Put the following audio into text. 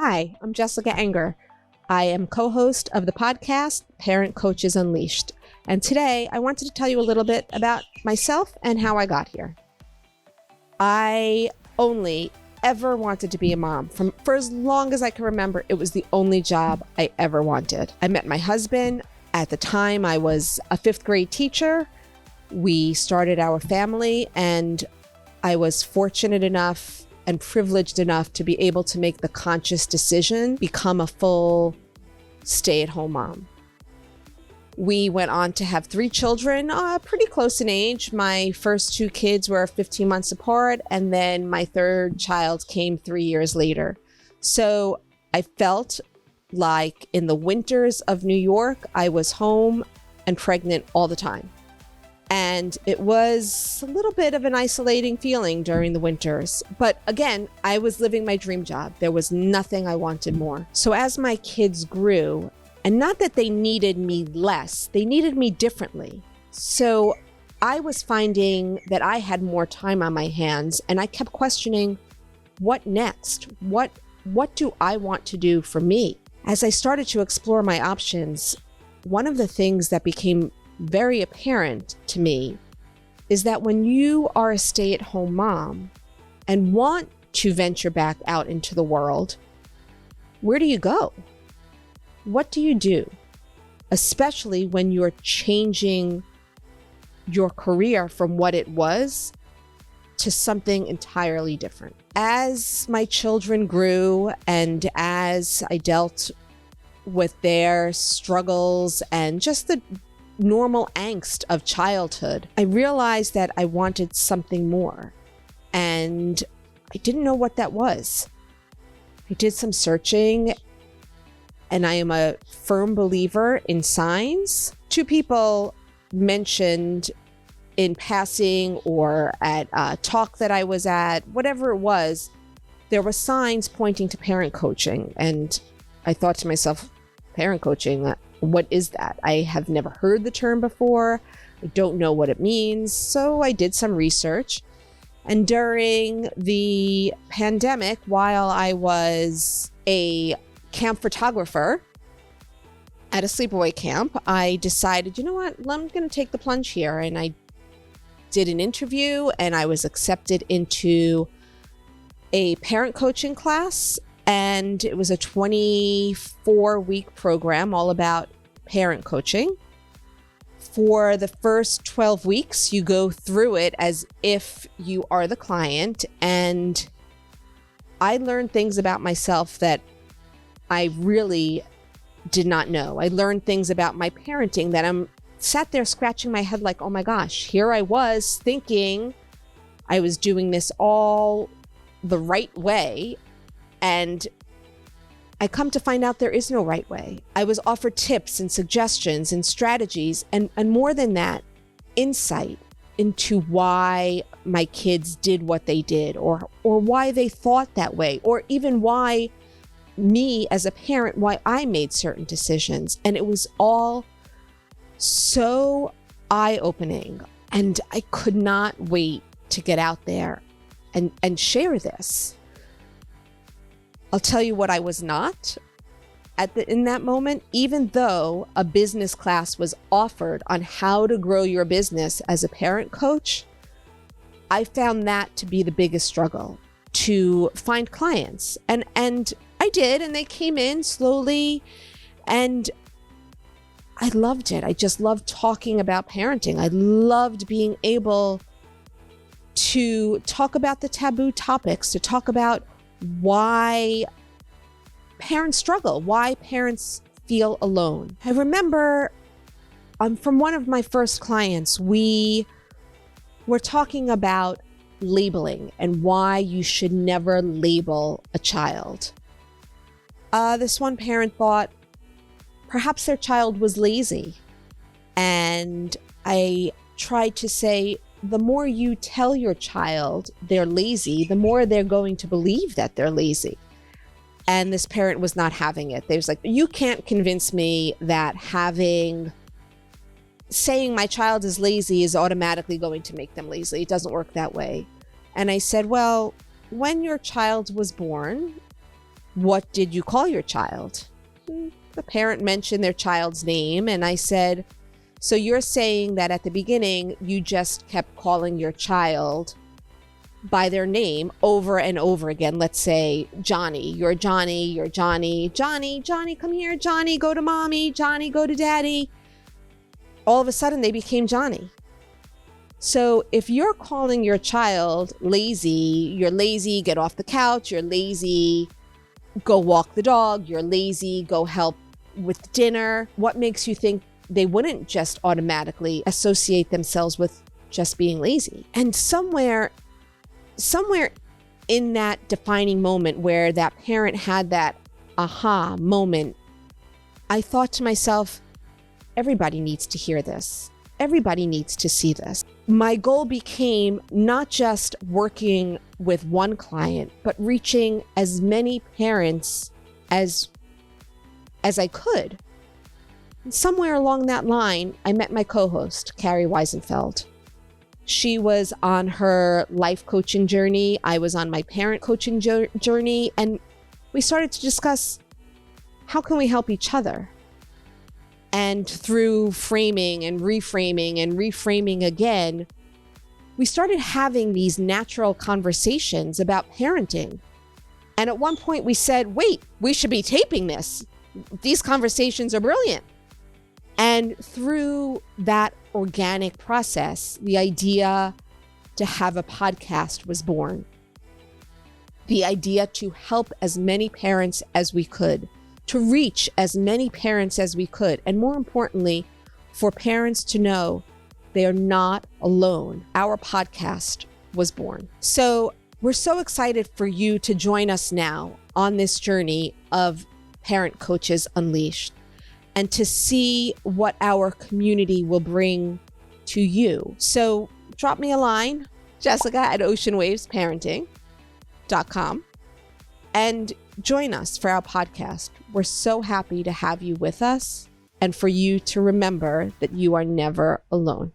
Hi, I'm Jessica Enger. I am co-host of the podcast Parent Coaches Unleashed. And today I wanted to tell you a little bit about myself and how I got here. I only ever wanted to be a mom. For as long as I can remember, it was the only job I ever wanted. I met my husband. At the time, I was a fifth grade teacher. We started our family, and I was fortunate enough and privileged enough to be able to make the conscious decision, become a full stay-at-home mom. We went on to have 3 children, pretty close in age. My first 2 kids were 15 months apart, and then my third child came 3 years later. So I felt like in the winters of New York, I was home and pregnant all the time. And it was a little bit of an isolating feeling during the winters. But again, I was living my dream job. There was nothing I wanted more. So as my kids grew, and not that they needed me less, they needed me differently. So I was finding that I had more time on my hands, and I kept questioning, what next? What do I want to do for me? As I started to explore my options, one of the things that became very apparent to me is that when you are a stay-at-home mom and want to venture back out into the world, where do you go? What do you do? Especially when you're changing your career from what it was to something entirely different. As my children grew and as I dealt with their struggles and just the normal angst of childhood, I realized that I wanted something more, and I didn't know what that was. I did some searching, and I am a firm believer in signs. 2 people mentioned in passing or at a talk that I was at, whatever it was, there were signs pointing to parent coaching. And I thought to myself, parent coaching, what is that? I have never heard the term before. I don't know what it means. So I did some research. And during the pandemic, while I was a camp photographer at a sleepaway camp, I decided, you know what, I'm going to take the plunge here. And I did an interview, and I was accepted into a parent coaching class. And it was a 24-week program all about parent coaching. For the first 12 weeks, you go through it as if you are the client. And I learned things about myself that I really did not know. I learned things about my parenting that I'm sat there scratching my head like, oh my gosh, here I was thinking I was doing this all the right way. And I come to find out there is no right way. I was offered tips and suggestions and strategies, and more than that, insight into why my kids did what they did, or why they thought that way, or even why me as a parent, why I made certain decisions. And it was all so eye-opening, and I could not wait to get out there and share this. I'll tell you what I was not in that moment. Even though a business class was offered on how to grow your business as a parent coach, I found that to be the biggest struggle, to find clients. And I did, and they came in slowly, and I loved it. I just loved talking about parenting. I loved being able to talk about the taboo topics, to talk about why parents struggle, why parents feel alone. I remember from one of my first clients, we were talking about labeling and why you should never label a child. This one parent thought perhaps their child was lazy. And I tried to say, the more you tell your child they're lazy, the more they're going to believe that they're lazy. And this parent was not having it. They was like, you can't convince me that saying my child is lazy is automatically going to make them lazy. It doesn't work that way. And I said, well, when your child was born, What did you call your child? The parent mentioned their child's name, and I said, so you're saying that at the beginning, you just kept calling your child by their name over and over again. Let's say, Johnny, you're Johnny, Johnny, come here, Johnny, go to mommy, Johnny, go to daddy. All of a sudden, they became Johnny. So if you're calling your child lazy, you're lazy, get off the couch, you're lazy, go walk the dog, you're lazy, go help with dinner, what makes you think they wouldn't just automatically associate themselves with just being lazy? And somewhere in that defining moment where that parent had that aha moment, I thought to myself, everybody needs to hear this. Everybody needs to see this. My goal became not just working with one client, but reaching as many parents as I could. And somewhere along that line, I met my co-host, Carrie Wiesenfeld. She was on her life coaching journey. I was on my parent coaching journey. And we started to discuss, how can we help each other? And through framing and reframing again, we started having these natural conversations about parenting. And at one point we said, wait, we should be taping this. These conversations are brilliant. And through that organic process, the idea to have a podcast was born. The idea to help as many parents as we could, to reach as many parents as we could, and more importantly, for parents to know they are not alone. Our podcast was born. So we're so excited for you to join us now on this journey of Parent Coaches Unleashed, and to see what our community will bring to you. So drop me a line, Jessica@oceanwavesparenting.com, and join us for our podcast. We're so happy to have you with us and for you to remember that you are never alone.